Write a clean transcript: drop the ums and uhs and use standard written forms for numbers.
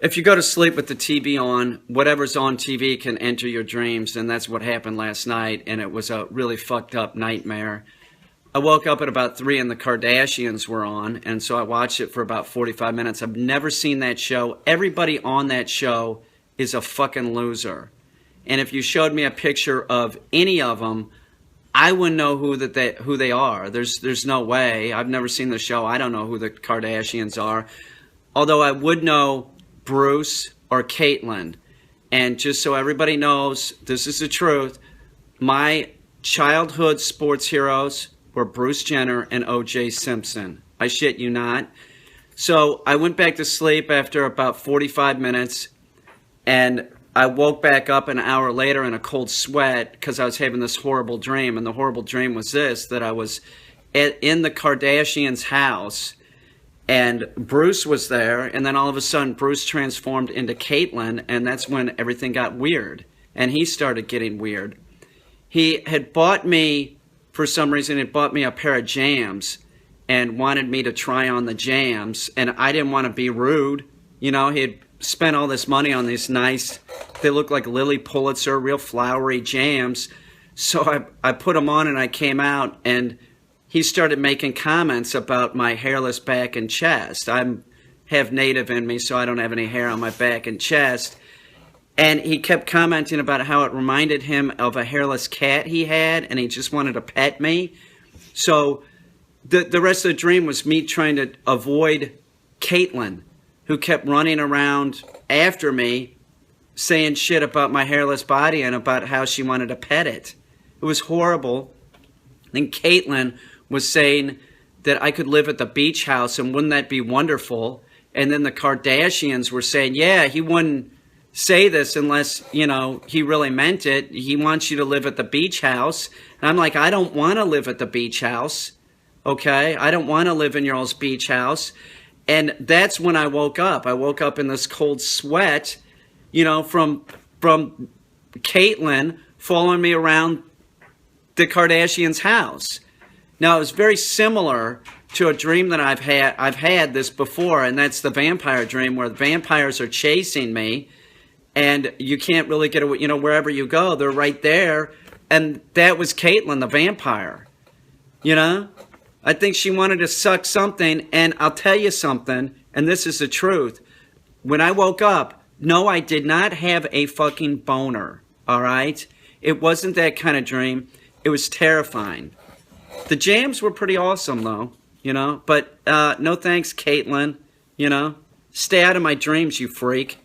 If you go to sleep with the TV on, whatever's on TV can enter your dreams, and that's what happened last night, and it was a really fucked up nightmare. I woke up at about 3 and the Kardashians were on, and so I watched it for about 45 minutes. I've never seen that show. Everybody on that show is a fucking loser. And if you showed me a picture of any of them, I wouldn't know who they are. There's no way. I've never seen the show. I don't know who the Kardashians are. Although I would know Bruce or Caitlyn. And just so everybody knows, this is the truth. My childhood sports heroes were Bruce Jenner and O.J. Simpson. I shit you not. So I went back to sleep after about 45 minutes, and I woke back up an hour later in a cold sweat because I was having this horrible dream. And the horrible dream was this, that I was in the Kardashians' house, and Bruce was there, and then all of a sudden Bruce transformed into Caitlyn, and that's when everything got weird. And he started getting weird. He had bought me, for some reason, a pair of jams and wanted me to try on the jams, and I didn't want to be rude. You know, he had spent all this money on these nice, they look like Lily Pulitzer, real flowery jams. So I put them on and I came out, and he started making comments about my hairless back and chest. I'm have native in me, so I don't have any hair on my back and chest. And he kept commenting about how it reminded him of a hairless cat he had, and he just wanted to pet me. So the rest of the dream was me trying to avoid Caitlyn, who kept running around after me, saying shit about my hairless body and about how she wanted to pet it. It was horrible. And Caitlyn was saying that I could live at the beach house, and wouldn't that be wonderful? And then the Kardashians were saying, yeah, he wouldn't say this unless, you know, he really meant it. He wants you to live at the beach house. And I'm like, I don't want to live at the beach house. Okay? I don't want to live in your all's beach house. And that's when I woke up. I woke up in this cold sweat, you know, from Caitlyn following me around the Kardashians' house. Now, it was very similar to a dream that I've had. I've had this before, and that's the vampire dream, where the vampires are chasing me, and you can't really get away. You know, wherever you go, they're right there. And that was Caitlyn, the vampire. You know? I think she wanted to suck something, and I'll tell you something, and this is the truth. When I woke up, no, I did not have a fucking boner, all right? It wasn't that kind of dream. It was terrifying. The jams were pretty awesome, though, you know? But no thanks, Caitlyn, you know? Stay out of my dreams, you freak.